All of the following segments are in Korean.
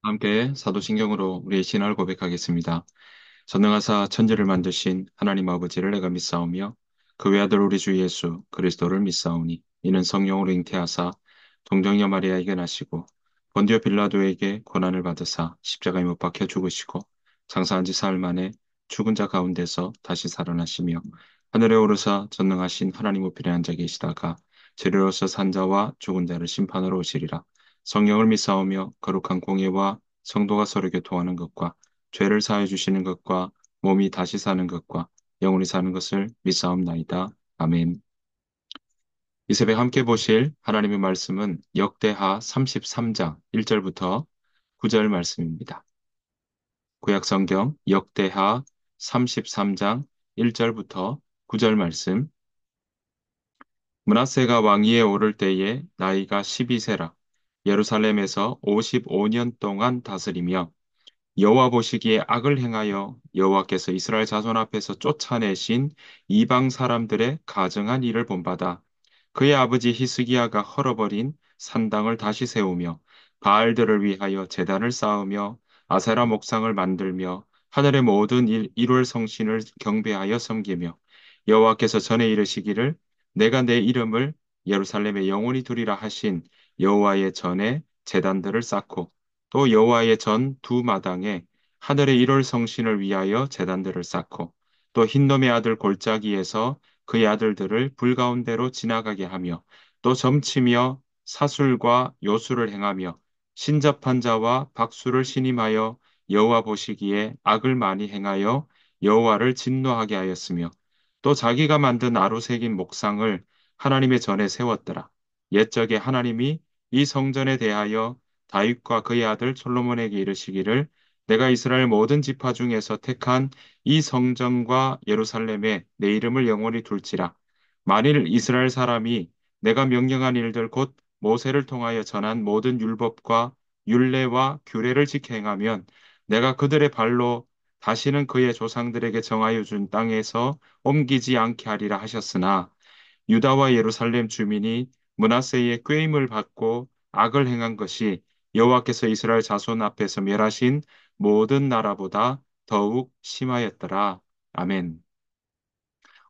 함께 사도신경으로 우리의 신앙을 고백하겠습니다. 전능하사 천지를 만드신 하나님 아버지를 내가 믿사오며 그 외아들 우리 주 예수 그리스도를 믿사오니 이는 성령으로 잉태하사 동정녀 마리아에게 나시고 본디오 빌라도에게 고난을 받으사 십자가에 못 박혀 죽으시고 장사한 지 사흘 만에 죽은 자 가운데서 다시 살아나시며 하늘에 오르사 전능하신 하나님 우편에 앉아 계시다가 죄로서 산 자와 죽은 자를 심판하러 오시리라. 성령을 믿사오며 거룩한 공예와 성도가 서로 교통하는 것과 죄를 사해 주시는 것과 몸이 다시 사는 것과 영원히 사는 것을 믿사옵나이다. 아멘. 이 새벽 함께 보실 하나님의 말씀은 역대하 33장 1절부터 9절 말씀입니다. 구약 성경 역대하 33장 1절부터 9절 말씀. 므낫세가 왕위에 오를 때에 나이가 12세라 예루살렘에서 55년 동안 다스리며 여호와 보시기에 악을 행하여 여호와께서 이스라엘 자손 앞에서 쫓아내신 이방 사람들의 가증한 일을 본받아 그의 아버지 히스기야가 헐어버린 산당을 다시 세우며 바알들을 위하여 제단을 쌓으며 아세라 목상을 만들며 하늘의 모든 일월 성신을 경배하여 섬기며 여호와께서 전에 이르시기를 내가 내 이름을 예루살렘에 영원히 두리라 하신 여호와의 전에 제단들을 쌓고 또 여호와의 전 두 마당에 하늘의 일월 성신을 위하여 제단들을 쌓고 또 흰놈의 아들 골짜기에서 그의 아들들을 불 가운데로 지나가게 하며 또 점치며 사술과 요술을 행하며 신접한 자와 박수를 신임하여 여호와 보시기에 악을 많이 행하여 여호와를 진노하게 하였으며 또 자기가 만든 아로 새긴 목상을 하나님의 전에 세웠더라. 옛적에 하나님이 이 성전에 대하여 다윗과 그의 아들 솔로몬에게 이르시기를 내가 이스라엘 모든 지파 중에서 택한 이 성전과 예루살렘에 내 이름을 영원히 둘지라. 만일 이스라엘 사람이 내가 명령한 일들 곧 모세를 통하여 전한 모든 율법과 율례와 규례를 지켜 행하면 내가 그들의 발로 다시는 그의 조상들에게 정하여 준 땅에서 옮기지 않게 하리라 하셨으나 유다와 예루살렘 주민이 므낫세의 꾀임을 받고 악을 행한 것이 여호와께서 이스라엘 자손 앞에서 멸하신 모든 나라보다 더욱 심하였더라. 아멘.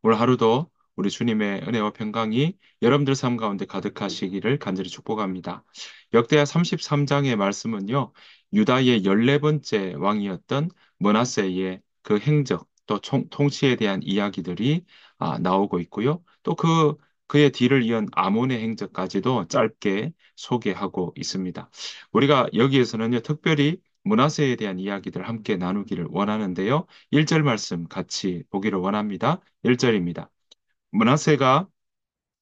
오늘 하루도 우리 주님의 은혜와 평강이 여러분들 삶 가운데 가득하시기를 간절히 축복합니다. 역대하 33장의 말씀은요, 유다의 14번째 왕이었던 므낫세의 그 행적, 또 통치에 대한 이야기들이 나오고 있고요. 또 그의 뒤를 이은 아몬의 행적까지도 짧게 소개하고 있습니다. 우리가 여기에서는요, 특별히 므낫세에 대한 이야기들 함께 나누기를 원하는데요. 1절 말씀 같이 보기를 원합니다. 1절입니다. 므낫세가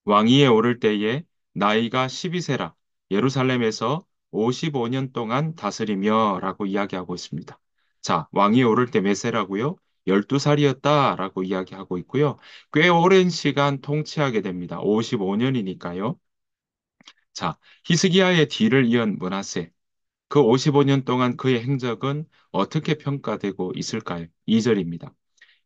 왕위에 오를 때에 나이가 12세라 예루살렘에서 55년 동안 다스리며 라고 이야기하고 있습니다. 자, 왕위에 오를 때 몇 세라고요? 12살이었다라고 이야기하고 있고요. 꽤 오랜 시간 통치하게 됩니다. 55년이니까요. 자, 히스기야의 뒤를 이은 므낫세. 그 55년 동안 그의 행적은 어떻게 평가되고 있을까요? 2절입니다.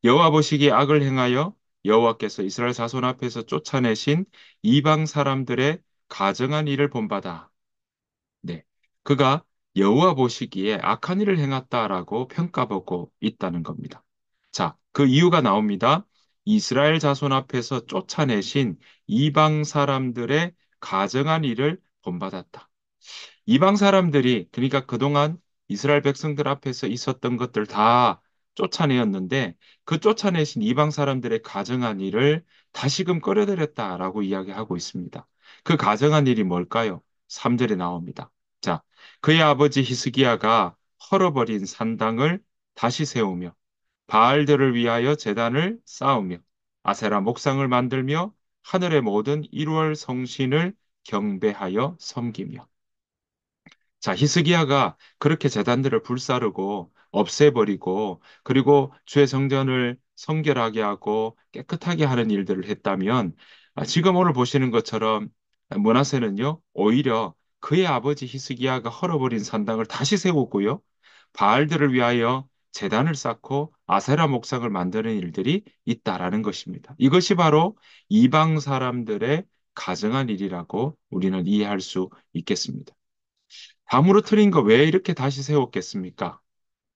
여호와 보시기에 악을 행하여 여호와께서 이스라엘 자손 앞에서 쫓아내신 이방 사람들의 가증한 일을 본받아. 네. 그가 여호와 보시기에 악한 일을 행했다라고 평가받고 있다는 겁니다. 자, 그 이유가 나옵니다. 이스라엘 자손 앞에서 쫓아내신 이방 사람들의 가증한 일을 본받았다. 이방 사람들이 그러니까 그동안 이스라엘 백성들 앞에서 있었던 것들 다 쫓아내었는데 그 쫓아내신 이방 사람들의 가증한 일을 다시금 끌어들였다라고 이야기하고 있습니다. 그 가증한 일이 뭘까요? 3절에 나옵니다. 자, 그의 아버지 히스기야가 헐어버린 산당을 다시 세우며 바알들을 위하여 제단을 쌓으며 아세라 목상을 만들며 하늘의 모든 일월 성신을 경배하여 섬기며 자, 히스기야가 그렇게 제단들을 불사르고 없애버리고 그리고 주의 성전을 성결하게 하고 깨끗하게 하는 일들을 했다면 지금 오늘 보시는 것처럼 므낫세는요 오히려 그의 아버지 히스기야가 헐어버린 산당을 다시 세웠고요 바알들을 위하여 제단을 쌓고 아세라 목상을 만드는 일들이 있다라는 것입니다. 이것이 바로 이방 사람들의 가증한 일이라고 우리는 이해할 수 있겠습니다. 다 무너뜨린 거 왜 이렇게 다시 세웠겠습니까?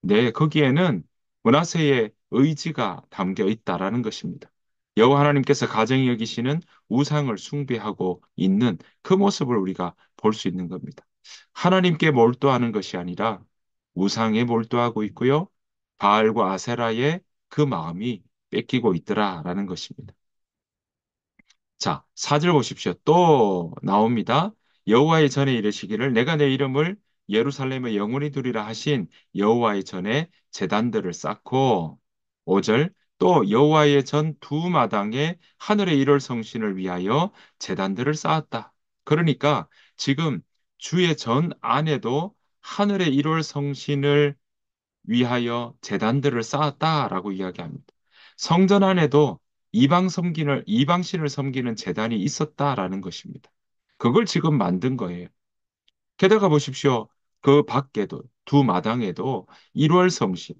네, 거기에는 므낫세의 의지가 담겨 있다라는 것입니다. 여호와 하나님께서 가정이 여기시는 우상을 숭배하고 있는 그 모습을 우리가 볼 수 있는 겁니다. 하나님께 몰두하는 것이 아니라 우상에 몰두하고 있고요. 바알과 아세라의 그 마음이 뺏기고 있더라라는 것입니다. 자, 4절 보십시오. 또 나옵니다. 여호와의 전에 이르시기를 내가 내 이름을 예루살렘에 영원히 두리라 하신 여호와의 전에 제단들을 쌓고 5절 또 여호와의 전 두 마당에 하늘의 일월 성신을 위하여 제단들을 쌓았다. 그러니까 지금 주의 전 안에도 하늘의 일월 성신을 위하여 제단들을 쌓았다라고 이야기합니다. 성전 안에도 이방신을 섬기는 제단이 있었다라는 것입니다. 그걸 지금 만든 거예요. 게다가 보십시오. 그 밖에도 두 마당에도 일월 성신,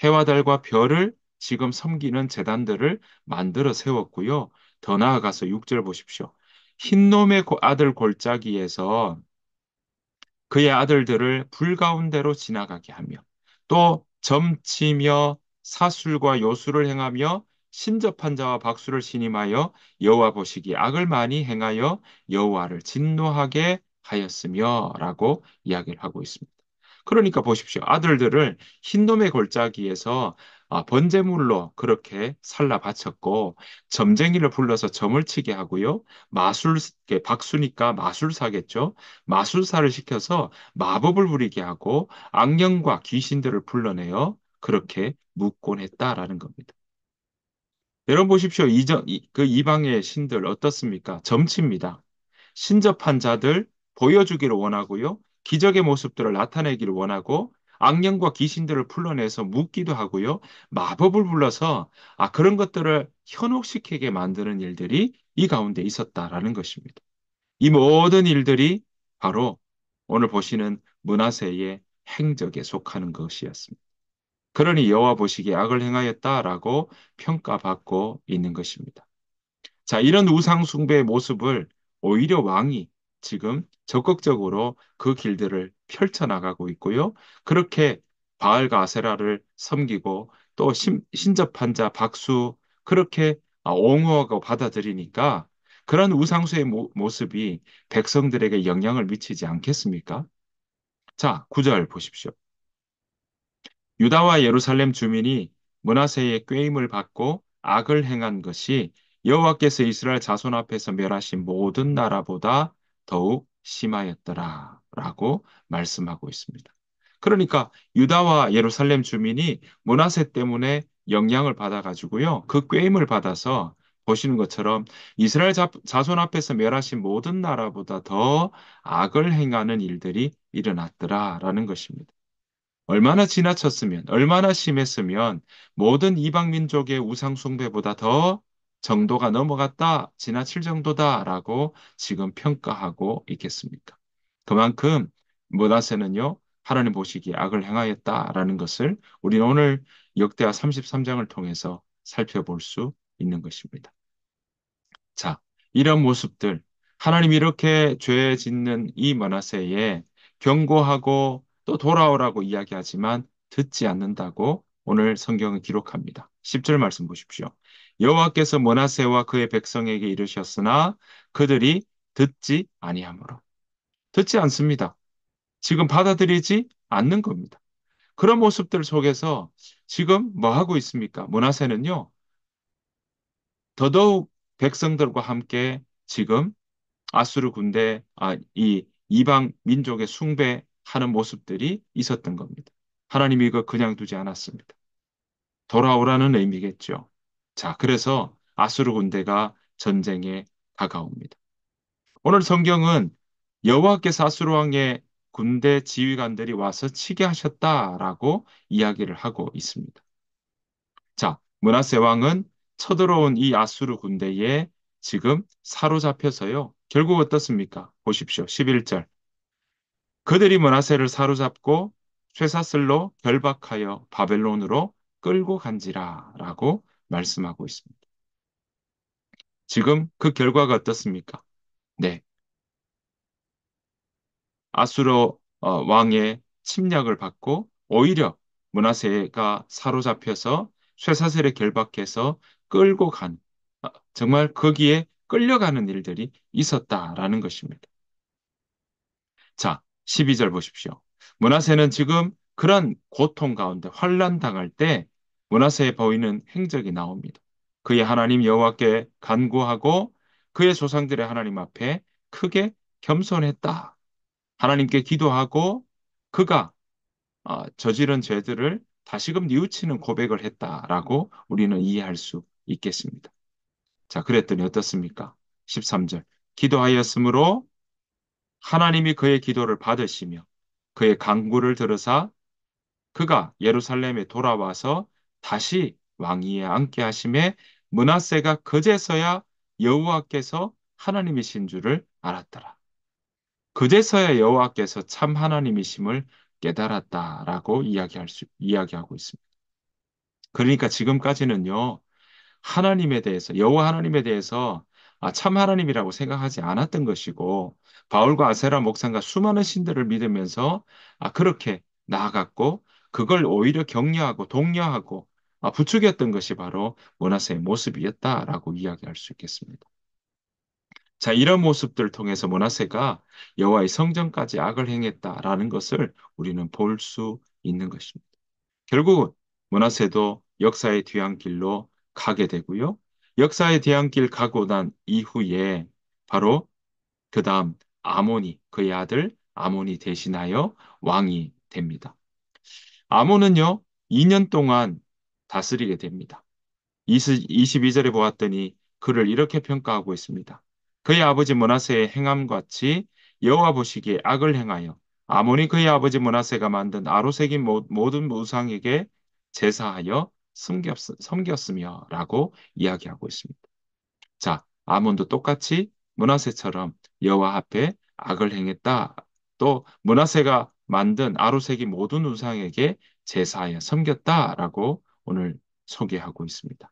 해와 달과 별을 지금 섬기는 제단들을 만들어 세웠고요. 더 나아가서 6절 보십시오. 흰놈의 아들 골짜기에서 그의 아들들을 불 가운데로 지나가게 하며 또 점치며 사술과 요술을 행하며 신접한 자와 박수를 신임하여 여호와 보시기에 악을 많이 행하여 여호와를 진노하게 하였으며라고 이야기를 하고 있습니다. 그러니까 보십시오. 아들들을 흰놈의 골짜기에서 번제물로 그렇게 살라 바쳤고 점쟁이를 불러서 점을 치게 하고요. 박수니까 마술사겠죠. 마술사를 시켜서 마법을 부리게 하고 악령과 귀신들을 불러내어 그렇게 묻곤 했다라는 겁니다. 여러분 보십시오. 그 이방의 신들 어떻습니까? 점치입니다. 신접한 자들 보여주기를 원하고요. 기적의 모습들을 나타내기를 원하고 악령과 귀신들을 풀러내서 묻기도 하고요. 마법을 불러서 그런 것들을 현혹시키게 만드는 일들이 이 가운데 있었다라는 것입니다. 이 모든 일들이 바로 오늘 보시는 므낫세의 행적에 속하는 것이었습니다. 그러니 여호와 보시기에 악을 행하였다라고 평가받고 있는 것입니다. 자, 이런 우상 숭배의 모습을 오히려 왕이 지금 적극적으로 그 길들을 펼쳐나가고 있고요. 그렇게 바알과 아세라를 섬기고 또 신접한 자 박수 그렇게 옹호하고 받아들이니까 그런 우상수의 모습이 백성들에게 영향을 미치지 않겠습니까? 자, 9절 보십시오. 유다와 예루살렘 주민이 므낫세의 꾀임을 받고 악을 행한 것이 여호와께서 이스라엘 자손 앞에서 멸하신 모든 나라보다 더욱 심하였더라라고 말씀하고 있습니다. 그러니까 유다와 예루살렘 주민이 므낫세 때문에 영향을 받아가지고요. 그 꾀임을 받아서 보시는 것처럼 이스라엘 자손 앞에서 멸하신 모든 나라보다 더 악을 행하는 일들이 일어났더라라는 것입니다. 얼마나 지나쳤으면, 얼마나 심했으면 모든 이방 민족의 우상 숭배보다 더 정도가 넘어갔다, 지나칠 정도다라고 지금 평가하고 있겠습니까? 그만큼 므낫세는요, 하나님 보시기에 악을 행하였다라는 것을 우리는 오늘 역대하 33장을 통해서 살펴볼 수 있는 것입니다. 자, 이런 모습들, 하나님 이렇게 죄 짓는 이 므낫세에 경고하고 또 돌아오라고 이야기하지만 듣지 않는다고 오늘 성경은 기록합니다. 10절 말씀 보십시오. 여호와께서 므낫세와 그의 백성에게 이르셨으나 그들이 듣지 아니하므로. 듣지 않습니다. 지금 받아들이지 않는 겁니다. 그런 모습들 속에서 지금 뭐 하고 있습니까? 므낫세는요. 더더욱 백성들과 함께 지금 아수르 군대, 이 이방 민족의 숭배하는 모습들이 있었던 겁니다. 하나님이 이거 그냥 두지 않았습니다. 돌아오라는 의미겠죠. 자, 그래서 아수르 군대가 전쟁에 다가옵니다. 오늘 성경은 여호와께서 아수르 왕의 군대 지휘관들이 와서 치게 하셨다라고 이야기를 하고 있습니다. 자, 므낫세 왕은 쳐들어온 이 아수르 군대에 지금 사로잡혀서요. 결국 어떻습니까? 보십시오. 11절. 그들이 므낫세를 사로잡고 쇠사슬로 결박하여 바벨론으로 끌고 간지라라고 말씀하고 있습니다. 지금 그 결과가 어떻습니까? 네. 아수르 왕의 침략을 받고 오히려 므낫세가 사로잡혀서 쇠사슬에 결박해서 끌고 간 정말 거기에 끌려가는 일들이 있었다라는 것입니다. 자, 12절 보십시오. 므낫세는 지금 그런 고통 가운데 환난 당할 때 므낫세에 보이는 행적이 나옵니다. 그의 하나님 여호와께 간구하고 그의 조상들의 하나님 앞에 크게 겸손했다. 하나님께 기도하고 그가 저지른 죄들을 다시금 뉘우치는 고백을 했다라고 우리는 이해할 수 있겠습니다. 자, 그랬더니 어떻습니까? 13절. 기도하였으므로 하나님이 그의 기도를 받으시며 그의 간구를 들으사 그가 예루살렘에 돌아와서 다시 왕위에 앉게 하심에 므낫세가 그제서야 여호와께서 하나님이신 줄을 알았더라. 그제서야 여호와께서 참 하나님이심을 깨달았다라고 이야기하고 있습니다. 그러니까 지금까지는요, 하나님에 대해서, 여호와 하나님에 대해서 참 하나님이라고 생각하지 않았던 것이고, 바울과 아세라 목사가 수많은 신들을 믿으면서 그렇게 나아갔고, 그걸 오히려 격려하고 독려하고 부추겼던 것이 바로 므낫세의 모습이었다라고 이야기할 수 있겠습니다. 자, 이런 모습들을 통해서 므낫세가 여호와의 성전까지 악을 행했다라는 것을 우리는 볼 수 있는 것입니다. 결국 므낫세도 역사의 뒤안길로 가게 되고요. 역사의 뒤안길 가고 난 이후에 바로 그 다음 아몬이 그의 아들 아몬이 대신하여 왕이 됩니다. 아몬은요 2년 동안 다스리게 됩니다. 22절에 보았더니 그를 이렇게 평가하고 있습니다. 그의 아버지 므낫세의 행함 같이 여호와 보시기에 악을 행하여 아몬이 그의 아버지 므낫세가 만든 아로새긴 모든 우상에게 제사하여 섬겼으며라고 이야기하고 있습니다. 자, 아몬도 똑같이 므낫세처럼 여호와 앞에 악을 행했다. 또 므낫세가 만든 아로새긴 모든 우상에게 제사하여 섬겼다라고 오늘 소개하고 있습니다.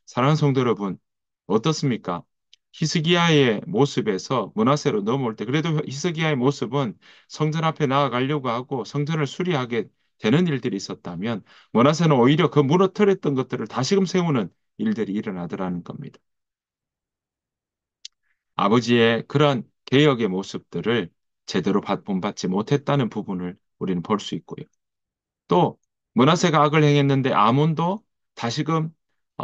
사랑하는 성도 여러분, 어떻습니까? 히스기야의 모습에서 므낫세로 넘어올 때 그래도 히스기야의 모습은 성전 앞에 나아가려고 하고 성전을 수리하게 되는 일들이 있었다면 므낫세는 오히려 그 무너뜨렸던 것들을 다시금 세우는 일들이 일어나더라는 겁니다. 아버지의 그런 개혁의 모습들을 제대로 본받지 못했다는 부분을 우리는 볼 수 있고요. 또 므낫세가 악을 행했는데 아몬도 다시금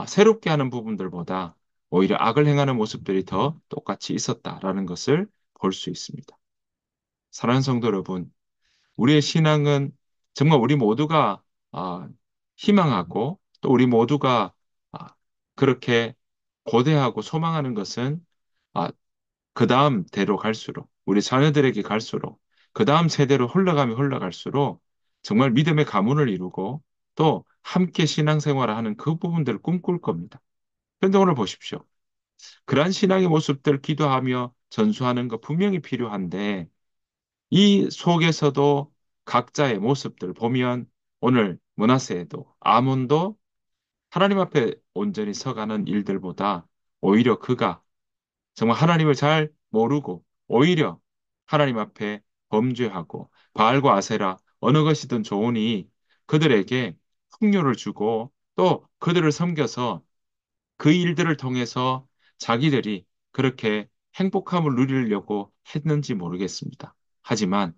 새롭게 하는 부분들보다 오히려 악을 행하는 모습들이 더 똑같이 있었다라는 것을 볼 수 있습니다. 사랑하는 성도 여러분, 우리의 신앙은 정말 우리 모두가 희망하고 또 우리 모두가 그렇게 고대하고 소망하는 것은 그 다음 대로 갈수록, 우리 자녀들에게 갈수록, 그 다음 세대로 흘러가면 흘러갈수록 정말 믿음의 가문을 이루고 또 함께 신앙생활을 하는 그 부분들을 꿈꿀 겁니다. 그런데 오늘 보십시오. 그러한 신앙의 모습들 기도하며 전수하는 거 분명히 필요한데 이 속에서도 각자의 모습들 보면 오늘 므낫세도 아몬도 하나님 앞에 온전히 서가는 일들보다 오히려 그가 정말 하나님을 잘 모르고 오히려 하나님 앞에 범죄하고 바알과 아세라 어느 것이든 좋으니 그들에게 풍요를 주고 또 그들을 섬겨서 그 일들을 통해서 자기들이 그렇게 행복함을 누리려고 했는지 모르겠습니다. 하지만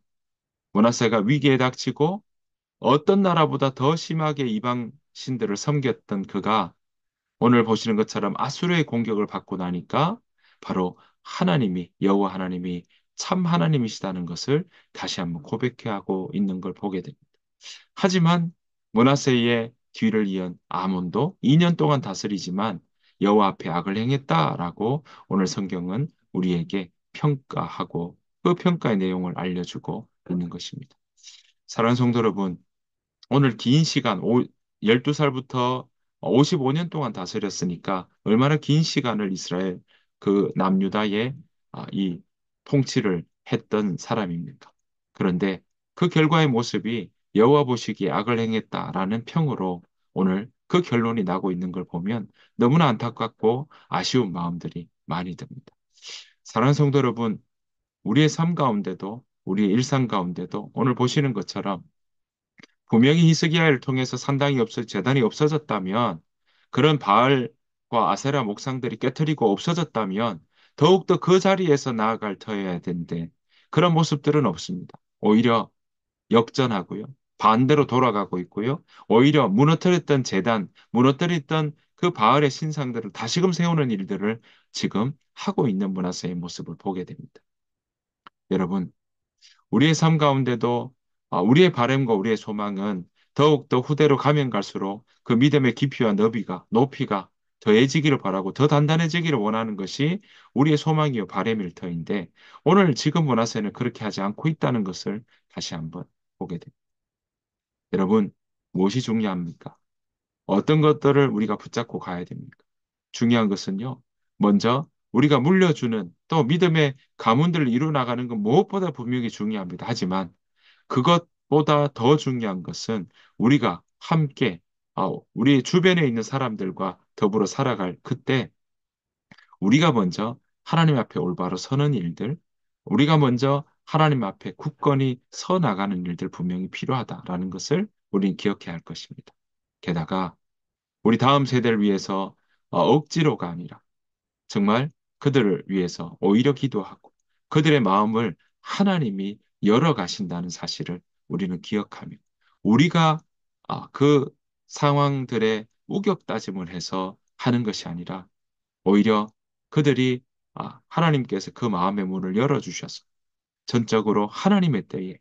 므낫세가 위기에 닥치고 어떤 나라보다 더 심하게 이방 신들을 섬겼던 그가 오늘 보시는 것처럼 아수르의 공격을 받고 나니까 바로 하나님이 여호와 하나님이 참 하나님이시다는 것을 다시 한번 고백하고 있는 걸 보게 됩니다. 하지만 므낫세의 뒤를 이은 아몬도 2년 동안 다스리지만 여호와 앞에 악을 행했다라고 오늘 성경은 우리에게 평가하고 그 평가의 내용을 알려주고 있는 것입니다. 사랑하는 성도 여러분, 오늘 긴 시간, 12살부터 55년 동안 다스렸으니까 얼마나 긴 시간을 이스라엘 그 남유다의 이 통치를 했던 사람입니까? 그런데 그 결과의 모습이 여호와 보시기에 악을 행했다라는 평으로 오늘 그 결론이 나고 있는 걸 보면 너무나 안타깝고 아쉬운 마음들이 많이 듭니다. 사랑하는 성도 여러분, 우리의 삶 가운데도 우리의 일상 가운데도 오늘 보시는 것처럼 분명히 히스기야를 통해서 산당이 없어 제단이 없어졌다면 그런 바알과 아세라 목상들이 깨트리고 없어졌다면 더욱더 그 자리에서 나아갈 터여야 되는데 그런 모습들은 없습니다. 오히려 역전하고요. 반대로 돌아가고 있고요. 오히려 무너뜨렸던 제단, 무너뜨렸던 그 바알의 신상들을 다시금 세우는 일들을 지금 하고 있는 문화세의 모습을 보게 됩니다. 여러분, 우리의 삶 가운데도 우리의 바람과 우리의 소망은 더욱더 후대로 가면 갈수록 그 믿음의 깊이와 높이가 더해지기를 바라고 더 단단해지기를 원하는 것이 우리의 소망이요 바람일 터인데 오늘 지금 문화세는 그렇게 하지 않고 있다는 것을 다시 한번 보게 됩니다. 여러분, 무엇이 중요합니까? 어떤 것들을 우리가 붙잡고 가야 됩니까? 중요한 것은요, 먼저 우리가 물려주는 또 믿음의 가문들을 이루어 나가는 건 무엇보다 분명히 중요합니다. 하지만 그것보다 더 중요한 것은 우리가 함께 우리 주변에 있는 사람들과 더불어 살아갈 그때 우리가 먼저 하나님 앞에 올바로 서는 일들, 우리가 먼저 하나님 앞에 굳건히 서 나가는 일들 분명히 필요하다라는 것을 우리는 기억해야 할 것입니다. 게다가 우리 다음 세대를 위해서 억지로가 아니라 정말 그들을 위해서 오히려 기도하고 그들의 마음을 하나님이 열어가신다는 사실을 우리는 기억하며 우리가 그 상황들의 우격다짐을 해서 하는 것이 아니라 오히려 그들이 하나님께서 그 마음의 문을 열어주셔서 전적으로 하나님의 때에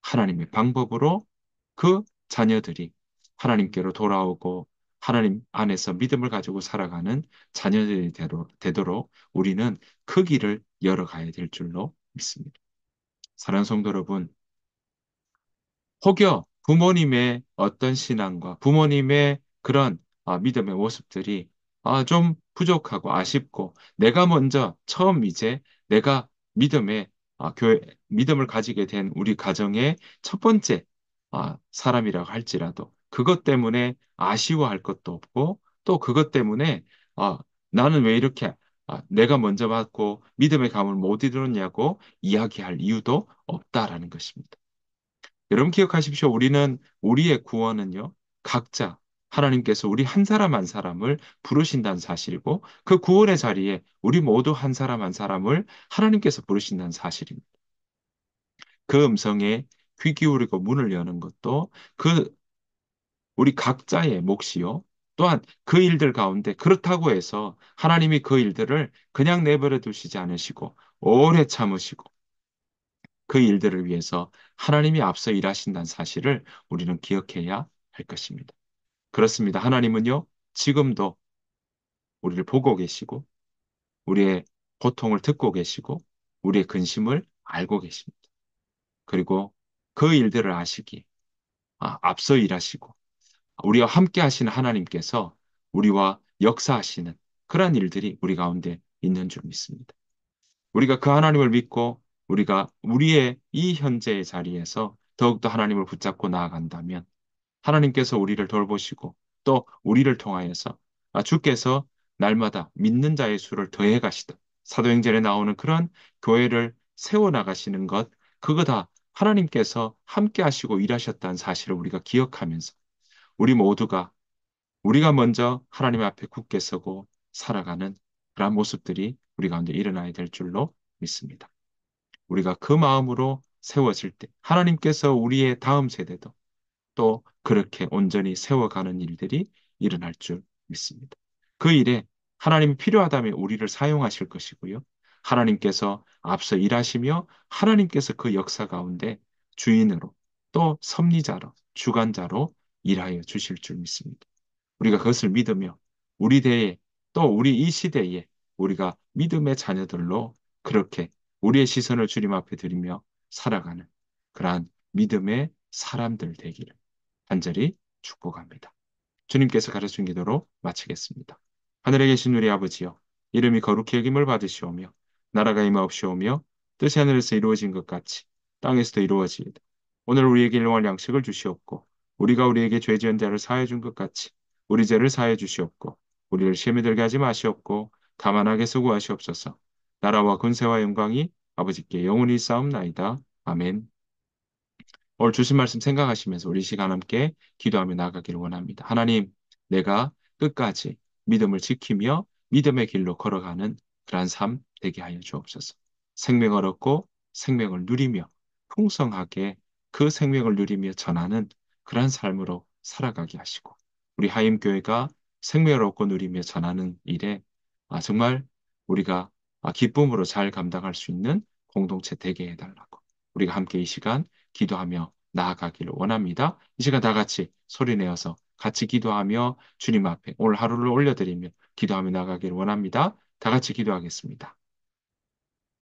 하나님의 방법으로 그 자녀들이 하나님께로 돌아오고 하나님 안에서 믿음을 가지고 살아가는 자녀들이 되도록 우리는 그 길을 열어가야 될 줄로 믿습니다. 사랑하는 성도 여러분, 혹여 부모님의 어떤 신앙과 부모님의 그런 믿음의 모습들이 좀 부족하고 아쉽고 내가 먼저 처음 이제 내가 믿음의 교회 믿음을 가지게 된 우리 가정의 첫 번째 사람이라고 할지라도 그것 때문에 아쉬워할 것도 없고 또 그것 때문에 아, 나는 왜 이렇게 내가 먼저 받고 믿음의 감을 못 이루느냐고 이야기할 이유도 없다라는 것입니다. 여러분 기억하십시오. 우리는 우리의 구원은요, 각자 하나님께서 우리 한 사람 한 사람을 부르신다는 사실이고, 그 구원의 자리에 우리 모두 한 사람 한 사람을 하나님께서 부르신다는 사실입니다. 그 음성에 귀 기울이고 문을 여는 것도 그 우리 각자의 몫이요. 또한 그 일들 가운데 그렇다고 해서 하나님이 그 일들을 그냥 내버려 두시지 않으시고 오래 참으시고 그 일들을 위해서 하나님이 앞서 일하신다는 사실을 우리는 기억해야 할 것입니다. 그렇습니다. 하나님은요, 지금도 우리를 보고 계시고, 우리의 고통을 듣고 계시고, 우리의 근심을 알고 계십니다. 그리고 그 일들을 아시기에, 앞서 일하시고, 우리와 함께 하시는 하나님께서 우리와 역사하시는 그러한 일들이 우리 가운데 있는 줄 믿습니다. 우리가 그 하나님을 믿고 우리가 우리의 이 현재의 자리에서 더욱더 하나님을 붙잡고 나아간다면 하나님께서 우리를 돌보시고 또 우리를 통하여서 주께서 날마다 믿는 자의 수를 더해 가시다. 사도행전에 나오는 그런 교회를 세워 나가시는 것 그거 다 하나님께서 함께 하시고 일하셨다는 사실을 우리가 기억하면서 우리 모두가 우리가 먼저 하나님 앞에 굳게 서고 살아가는 그런 모습들이 우리 가운데 일어나야 될 줄로 믿습니다. 우리가 그 마음으로 세워질 때 하나님께서 우리의 다음 세대도 또 그렇게 온전히 세워가는 일들이 일어날 줄 믿습니다. 그 일에 하나님이 필요하다면 우리를 사용하실 것이고요. 하나님께서 앞서 일하시며 하나님께서 그 역사 가운데 주인으로 또 섭리자로 주관자로 일하여 주실 줄 믿습니다. 우리가 그것을 믿으며 우리 대에 또 우리 이 시대에 우리가 믿음의 자녀들로 그렇게 우리의 시선을 주님 앞에 드리며 살아가는 그러한 믿음의 사람들 되기를 간절히 축복합니다. 주님께서 가르친 기도로 마치겠습니다. 하늘에 계신 우리 아버지여, 이름이 거룩히 여김을 받으시오며, 나라가 임하옵시오며, 뜻이 하늘에서 이루어진 것 같이 땅에서도 이루어지이다. 오늘 우리에게 일용할 양식을 주시옵고, 우리가 우리에게 죄 지은 자를 사해 준 것 같이 우리 죄를 사해 주시옵고, 우리를 시험에 들게 하지 마시옵고, 다만 악에서 구하시옵소서. 나라와 군세와 영광이 아버지께 영원히 쌓옵나이다. 아멘. 오늘 주신 말씀 생각하시면서 우리 시간 함께 기도하며 나아가기를 원합니다. 하나님, 내가 끝까지 믿음을 지키며 믿음의 길로 걸어가는 그러한 삶 되게 하여 주옵소서. 생명을 얻고 생명을 누리며 풍성하게 그 생명을 누리며 전하는 그러한 삶으로 살아가게 하시고 우리 하임교회가 생명을 얻고 누리며 전하는 일에 정말 우리가 기쁨으로 잘 감당할 수 있는 공동체 되게 해달라고 우리가 함께 이 시간 기도하며 나아가기를 원합니다. 이 시간 다 같이 소리 내어서 같이 기도하며 주님 앞에 오늘 하루를 올려드리며 기도하며 나아가기를 원합니다. 다 같이 기도하겠습니다.